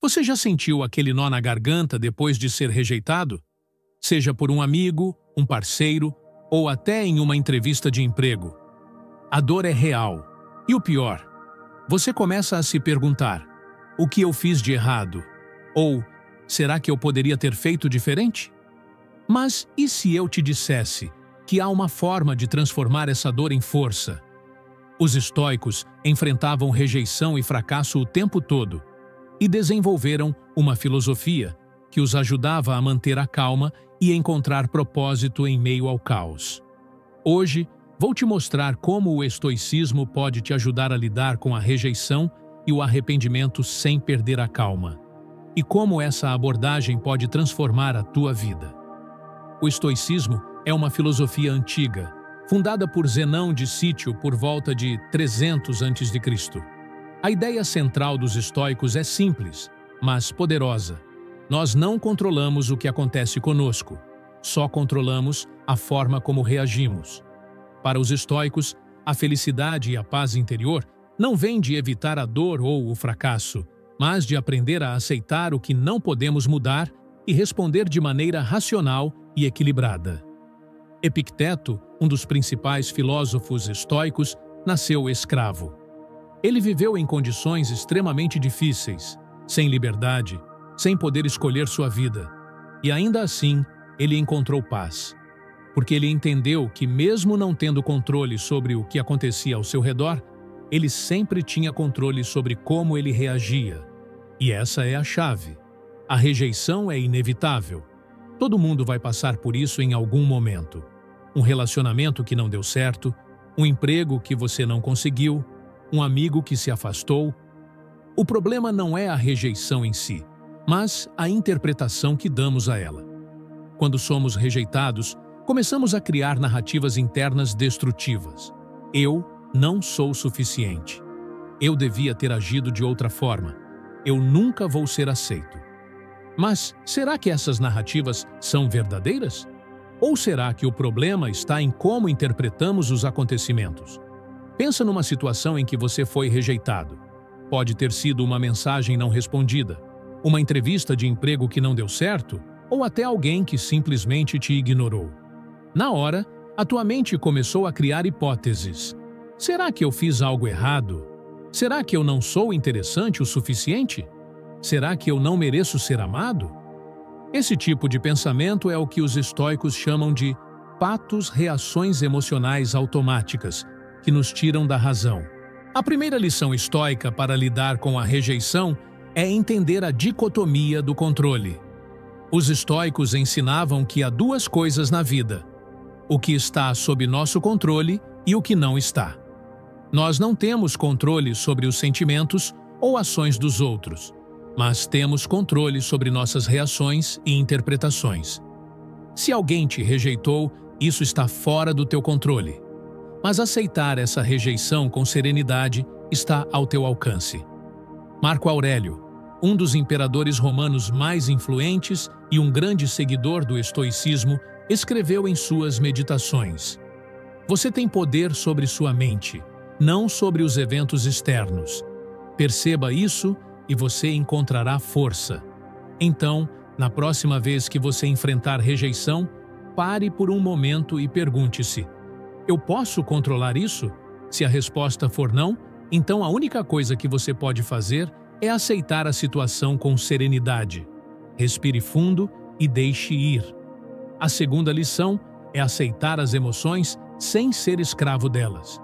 Você já sentiu aquele nó na garganta depois de ser rejeitado? Seja por um amigo, um parceiro ou até em uma entrevista de emprego. A dor é real. E o pior, você começa a se perguntar: o que eu fiz de errado? Ou, será que eu poderia ter feito diferente? Mas e se eu te dissesse que há uma forma de transformar essa dor em força? Os estoicos enfrentavam rejeição e fracasso o tempo todo e desenvolveram uma filosofia que os ajudava a manter a calma e encontrar propósito em meio ao caos. Hoje, vou te mostrar como o estoicismo pode te ajudar a lidar com a rejeição e o arrependimento sem perder a calma, e como essa abordagem pode transformar a tua vida. O estoicismo é uma filosofia antiga, fundada por Zenão de Cítio por volta de 300 a.C. A ideia central dos estoicos é simples, mas poderosa. Nós não controlamos o que acontece conosco, só controlamos a forma como reagimos. Para os estoicos, a felicidade e a paz interior não vêm de evitar a dor ou o fracasso, mas de aprender a aceitar o que não podemos mudar e responder de maneira racional e equilibrada. Epicteto, um dos principais filósofos estoicos, nasceu escravo. Ele viveu em condições extremamente difíceis, sem liberdade, sem poder escolher sua vida. E ainda assim, ele encontrou paz. Porque ele entendeu que, mesmo não tendo controle sobre o que acontecia ao seu redor, ele sempre tinha controle sobre como ele reagia. E essa é a chave. A rejeição é inevitável. Todo mundo vai passar por isso em algum momento. Um relacionamento que não deu certo, um emprego que você não conseguiu, um amigo que se afastou. O problema não é a rejeição em si, mas a interpretação que damos a ela. Quando somos rejeitados, começamos a criar narrativas internas destrutivas. Eu não sou suficiente. Eu devia ter agido de outra forma. Eu nunca vou ser aceito. Mas será que essas narrativas são verdadeiras? Ou será que o problema está em como interpretamos os acontecimentos? Pensa numa situação em que você foi rejeitado. Pode ter sido uma mensagem não respondida, uma entrevista de emprego que não deu certo, ou até alguém que simplesmente te ignorou. Na hora, a tua mente começou a criar hipóteses. Será que eu fiz algo errado? Será que eu não sou interessante o suficiente? Será que eu não mereço ser amado? Esse tipo de pensamento é o que os estoicos chamam de patos, reações emocionais automáticas, que nos tiram da razão. A primeira lição estoica para lidar com a rejeição é entender a dicotomia do controle. Os estoicos ensinavam que há duas coisas na vida: o que está sob nosso controle e o que não está. Nós não temos controle sobre os sentimentos ou ações dos outros, mas temos controle sobre nossas reações e interpretações. Se alguém te rejeitou, isso está fora do teu controle. Mas aceitar essa rejeição com serenidade está ao teu alcance. Marco Aurélio, um dos imperadores romanos mais influentes e um grande seguidor do estoicismo, escreveu em suas meditações: você tem poder sobre sua mente, não sobre os eventos externos. Perceba isso e você encontrará força. Então, na próxima vez que você enfrentar rejeição, pare por um momento e pergunte-se: eu posso controlar isso? Se a resposta for não, então a única coisa que você pode fazer é aceitar a situação com serenidade. Respire fundo e deixe ir. A segunda lição é aceitar as emoções sem ser escravo delas.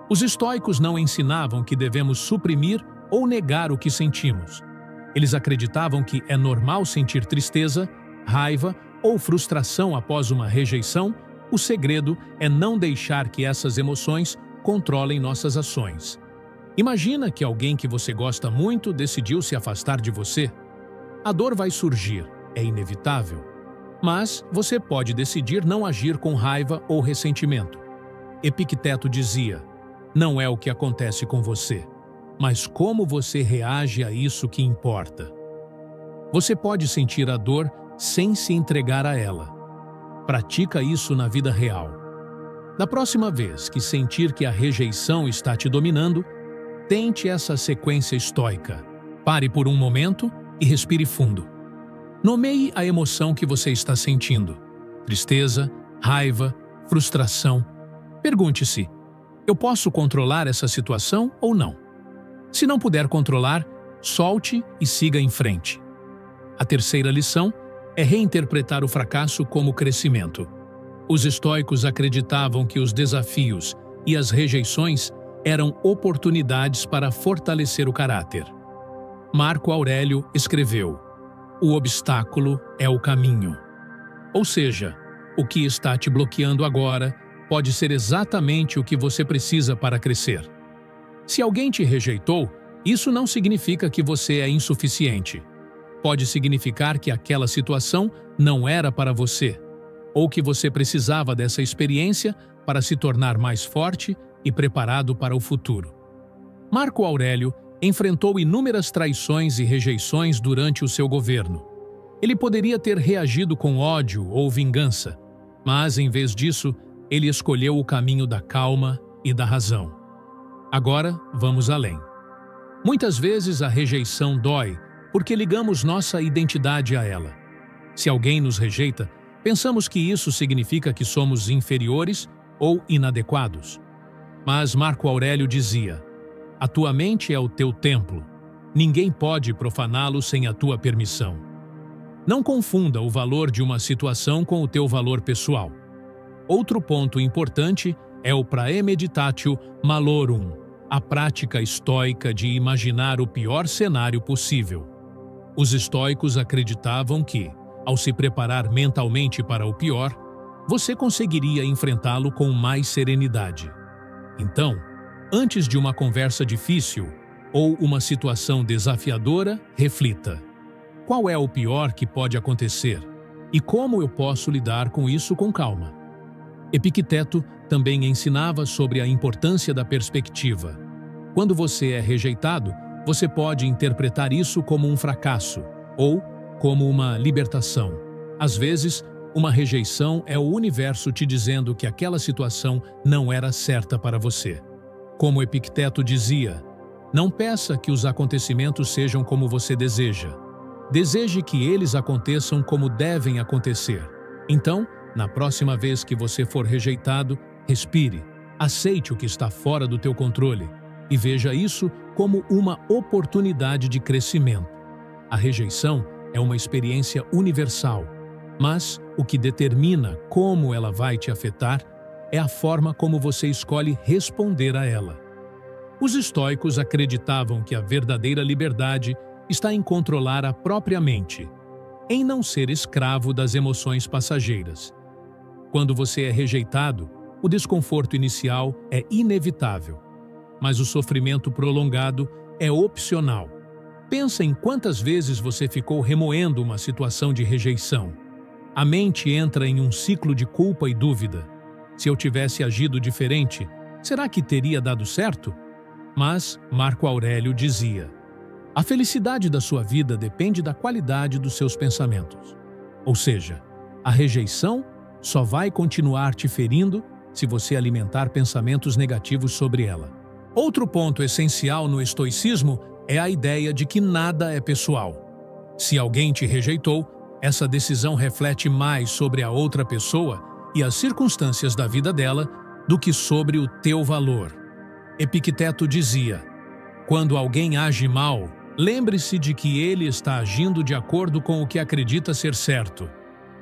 Os estoicos não ensinavam que devemos suprimir ou negar o que sentimos. Eles acreditavam que é normal sentir tristeza, raiva ou frustração após uma rejeição. O segredo é não deixar que essas emoções controlem nossas ações. Imagina que alguém que você gosta muito decidiu se afastar de você. A dor vai surgir, é inevitável. Mas você pode decidir não agir com raiva ou ressentimento. Epicteto dizia: não é o que acontece com você, mas como você reage a isso que importa. Você pode sentir a dor sem se entregar a ela. Pratica isso na vida real. Da próxima vez que sentir que a rejeição está te dominando, tente essa sequência estoica. Pare por um momento e respire fundo. Nomeie a emoção que você está sentindo: tristeza, raiva, frustração. Pergunte-se: eu posso controlar essa situação ou não? Se não puder controlar, solte e siga em frente. A terceira lição é reinterpretar o fracasso como crescimento. Os estoicos acreditavam que os desafios e as rejeições eram oportunidades para fortalecer o caráter. Marco Aurélio escreveu: o obstáculo é o caminho. Ou seja, o que está te bloqueando agora pode ser exatamente o que você precisa para crescer. Se alguém te rejeitou, isso não significa que você é insuficiente. Pode significar que aquela situação não era para você, ou que você precisava dessa experiência para se tornar mais forte e preparado para o futuro. Marco Aurélio enfrentou inúmeras traições e rejeições durante o seu governo. Ele poderia ter reagido com ódio ou vingança, mas, em vez disso, ele escolheu o caminho da calma e da razão. Agora, vamos além. Muitas vezes a rejeição dói porque ligamos nossa identidade a ela. Se alguém nos rejeita, pensamos que isso significa que somos inferiores ou inadequados. Mas Marco Aurélio dizia: a tua mente é o teu templo. Ninguém pode profaná-lo sem a tua permissão. Não confunda o valor de uma situação com o teu valor pessoal. Outro ponto importante é o praemeditatio malorum, a prática estoica de imaginar o pior cenário possível. Os estoicos acreditavam que, ao se preparar mentalmente para o pior, você conseguiria enfrentá-lo com mais serenidade. Então, antes de uma conversa difícil ou uma situação desafiadora, reflita: qual é o pior que pode acontecer e como eu posso lidar com isso com calma? Epicteto também ensinava sobre a importância da perspectiva. Quando você é rejeitado, você pode interpretar isso como um fracasso ou como uma libertação. Às vezes, uma rejeição é o universo te dizendo que aquela situação não era certa para você. Como Epicteto dizia: não peça que os acontecimentos sejam como você deseja. Deseje que eles aconteçam como devem acontecer. Então, na próxima vez que você for rejeitado, respire, aceite o que está fora do teu controle e veja isso como uma oportunidade de crescimento. A rejeição é uma experiência universal, mas o que determina como ela vai te afetar é a forma como você escolhe responder a ela. Os estoicos acreditavam que a verdadeira liberdade está em controlar a própria mente, em não ser escravo das emoções passageiras. Quando você é rejeitado, o desconforto inicial é inevitável, mas o sofrimento prolongado é opcional. Pensa em quantas vezes você ficou remoendo uma situação de rejeição. A mente entra em um ciclo de culpa e dúvida. Se eu tivesse agido diferente, será que teria dado certo? Mas Marco Aurélio dizia: a felicidade da sua vida depende da qualidade dos seus pensamentos. Ou seja, a rejeição só vai continuar te ferindo se você alimentar pensamentos negativos sobre ela. Outro ponto essencial no estoicismo é a ideia de que nada é pessoal. Se alguém te rejeitou, essa decisão reflete mais sobre a outra pessoa e as circunstâncias da vida dela do que sobre o teu valor. Epicteto dizia: quando alguém age mal, lembre-se de que ele está agindo de acordo com o que acredita ser certo.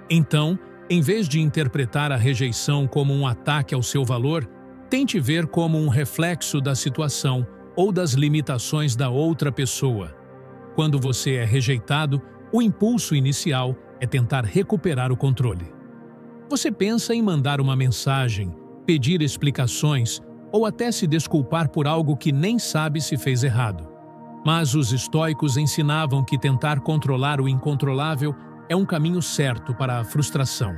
Então, em vez de interpretar a rejeição como um ataque ao seu valor, tente ver como um reflexo da situação ou das limitações da outra pessoa. Quando você é rejeitado, o impulso inicial é tentar recuperar o controle. Você pensa em mandar uma mensagem, pedir explicações ou até se desculpar por algo que nem sabe se fez errado. Mas os estoicos ensinavam que tentar controlar o incontrolável é um caminho certo para a frustração.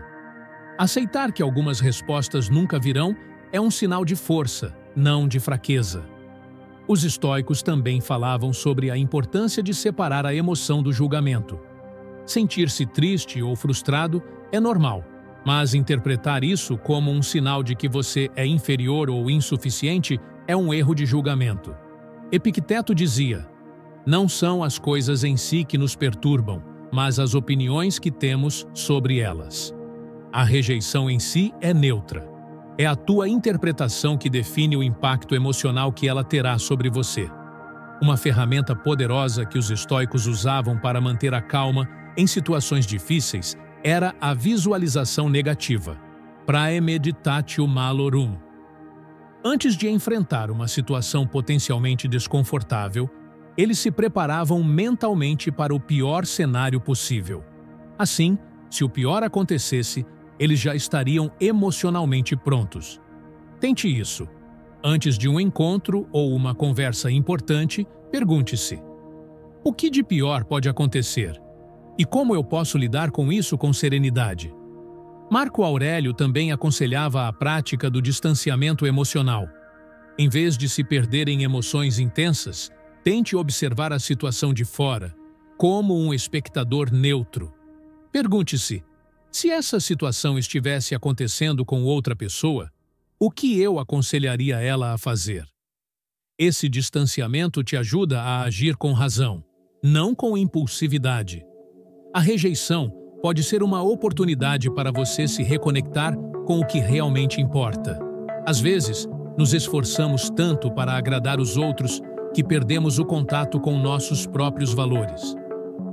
Aceitar que algumas respostas nunca virão é um sinal de força, não de fraqueza. Os estoicos também falavam sobre a importância de separar a emoção do julgamento. Sentir-se triste ou frustrado é normal, mas interpretar isso como um sinal de que você é inferior ou insuficiente é um erro de julgamento. Epicteto dizia: Não são as coisas em si que nos perturbam, mas as opiniões que temos sobre elas. A rejeição em si é neutra. É a tua interpretação que define o impacto emocional que ela terá sobre você. Uma ferramenta poderosa que os estoicos usavam para manter a calma em situações difíceis era a visualização negativa, praemeditatio malorum. Antes de enfrentar uma situação potencialmente desconfortável, eles se preparavam mentalmente para o pior cenário possível. Assim, se o pior acontecesse, eles já estariam emocionalmente prontos. Tente isso. Antes de um encontro ou uma conversa importante, pergunte-se: o que de pior pode acontecer? E como eu posso lidar com isso com serenidade? Marco Aurélio também aconselhava a prática do distanciamento emocional. Em vez de se perder em emoções intensas, tente observar a situação de fora, como um espectador neutro. Pergunte-se: se essa situação estivesse acontecendo com outra pessoa, o que eu aconselharia ela a fazer? Esse distanciamento te ajuda a agir com razão, não com impulsividade. A rejeição pode ser uma oportunidade para você se reconectar com o que realmente importa. Às vezes, nos esforçamos tanto para agradar os outros que perdemos o contato com nossos próprios valores.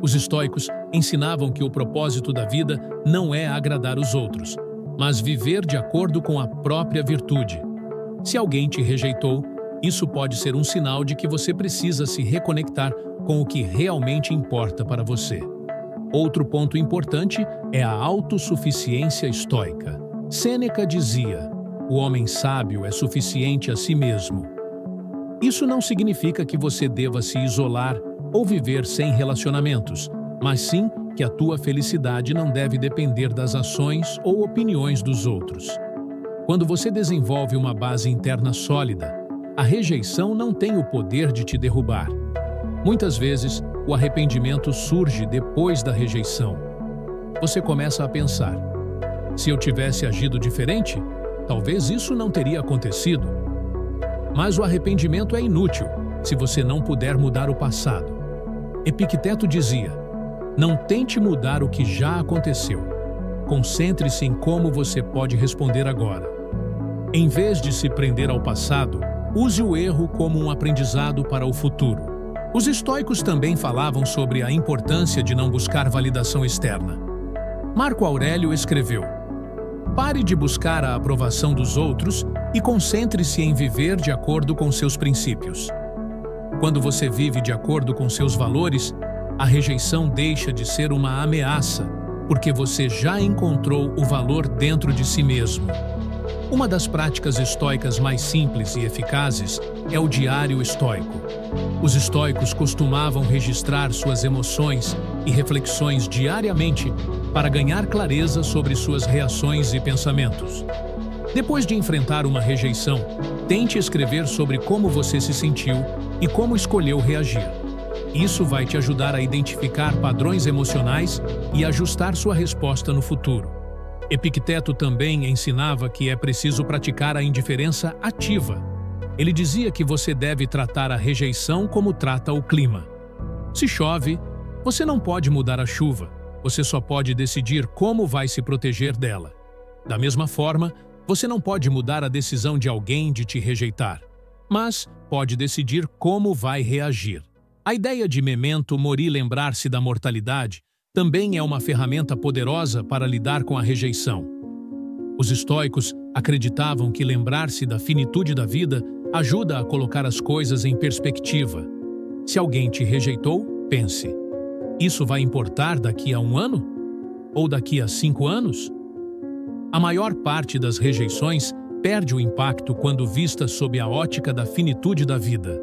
Os estoicos ensinavam que o propósito da vida não é agradar os outros, mas viver de acordo com a própria virtude. Se alguém te rejeitou, isso pode ser um sinal de que você precisa se reconectar com o que realmente importa para você. Outro ponto importante é a autossuficiência estoica. Sêneca dizia: o homem sábio é suficiente a si mesmo. Isso não significa que você deva se isolar ou viver sem relacionamentos, mas sim que a tua felicidade não deve depender das ações ou opiniões dos outros. Quando você desenvolve uma base interna sólida, a rejeição não tem o poder de te derrubar. Muitas vezes, o arrependimento surge depois da rejeição. Você começa a pensar: se eu tivesse agido diferente, talvez isso não teria acontecido. Mas o arrependimento é inútil se você não puder mudar o passado. Epicteto dizia: não tente mudar o que já aconteceu. Concentre-se em como você pode responder agora. Em vez de se prender ao passado, use o erro como um aprendizado para o futuro. Os estoicos também falavam sobre a importância de não buscar validação externa. Marco Aurélio escreveu: pare de buscar a aprovação dos outros e concentre-se em viver de acordo com seus princípios. Quando você vive de acordo com seus valores, a rejeição deixa de ser uma ameaça, porque você já encontrou o valor dentro de si mesmo. Uma das práticas estoicas mais simples e eficazes é o diário estoico. Os estoicos costumavam registrar suas emoções e reflexões diariamente para ganhar clareza sobre suas reações e pensamentos. Depois de enfrentar uma rejeição, tente escrever sobre como você se sentiu e como escolheu reagir. Isso vai te ajudar a identificar padrões emocionais e ajustar sua resposta no futuro. Epicteto também ensinava que é preciso praticar a indiferença ativa. Ele dizia que você deve tratar a rejeição como trata o clima. Se chove, você não pode mudar a chuva, você só pode decidir como vai se proteger dela. Da mesma forma, você não pode mudar a decisão de alguém de te rejeitar, mas pode decidir como vai reagir. A ideia de memento mori, lembrar-se da mortalidade, também é uma ferramenta poderosa para lidar com a rejeição. Os estoicos acreditavam que lembrar-se da finitude da vida ajuda a colocar as coisas em perspectiva. Se alguém te rejeitou, pense: isso vai importar daqui a 1 ano? Ou daqui a 5 anos? A maior parte das rejeições perde o impacto quando vista sob a ótica da finitude da vida.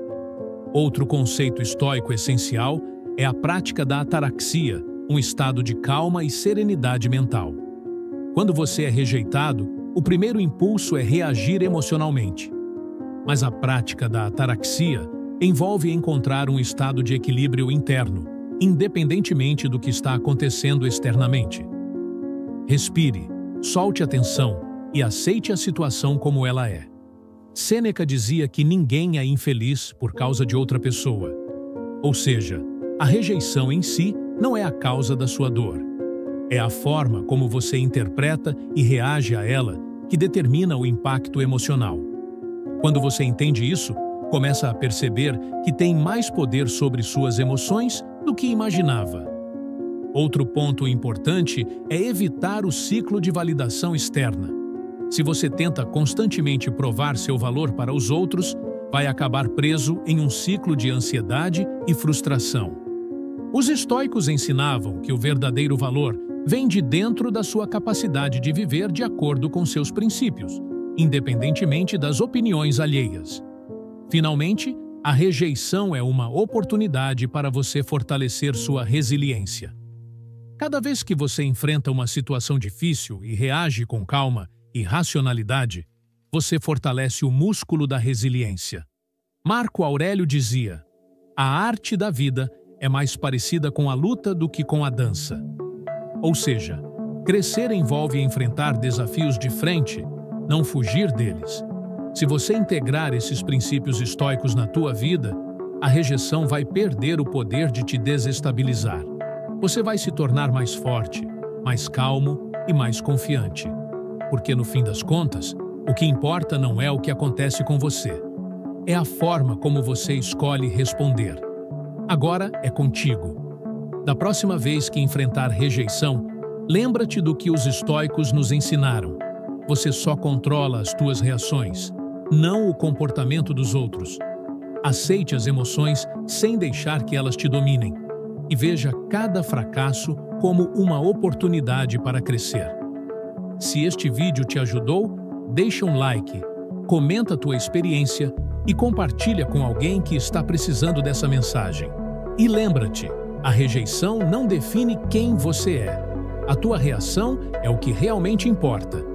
Outro conceito estoico essencial é a prática da ataraxia, um estado de calma e serenidade mental. Quando você é rejeitado, o primeiro impulso é reagir emocionalmente. Mas a prática da ataraxia envolve encontrar um estado de equilíbrio interno, independentemente do que está acontecendo externamente. Respire, solte a tensão e aceite a situação como ela é. Sêneca dizia que ninguém é infeliz por causa de outra pessoa. Ou seja, a rejeição em si não é a causa da sua dor. É a forma como você interpreta e reage a ela que determina o impacto emocional. Quando você entende isso, começa a perceber que tem mais poder sobre suas emoções do que imaginava. Outro ponto importante é evitar o ciclo de validação externa. Se você tenta constantemente provar seu valor para os outros, vai acabar preso em um ciclo de ansiedade e frustração. Os estoicos ensinavam que o verdadeiro valor vem de dentro da sua capacidade de viver de acordo com seus princípios, independentemente das opiniões alheias. Finalmente, a rejeição é uma oportunidade para você fortalecer sua resiliência. Cada vez que você enfrenta uma situação difícil e reage com calma e racionalidade, você fortalece o músculo da resiliência. Marco Aurélio dizia: "A arte da vida é mais parecida com a luta do que com a dança." Ou seja, crescer envolve enfrentar desafios de frente, não fugir deles. Se você integrar esses princípios estoicos na tua vida, a rejeição vai perder o poder de te desestabilizar. Você vai se tornar mais forte, mais calmo e mais confiante. Porque, no fim das contas, o que importa não é o que acontece com você. É a forma como você escolhe responder. Agora é contigo. Da próxima vez que enfrentar rejeição, lembra-te do que os estoicos nos ensinaram. Você só controla as tuas reações, não o comportamento dos outros. Aceite as emoções sem deixar que elas te dominem. E veja cada fracasso como uma oportunidade para crescer. Se este vídeo te ajudou, deixa um like, comenta a tua experiência e compartilha com alguém que está precisando dessa mensagem. E lembra-te, a rejeição não define quem você é. A tua reação é o que realmente importa.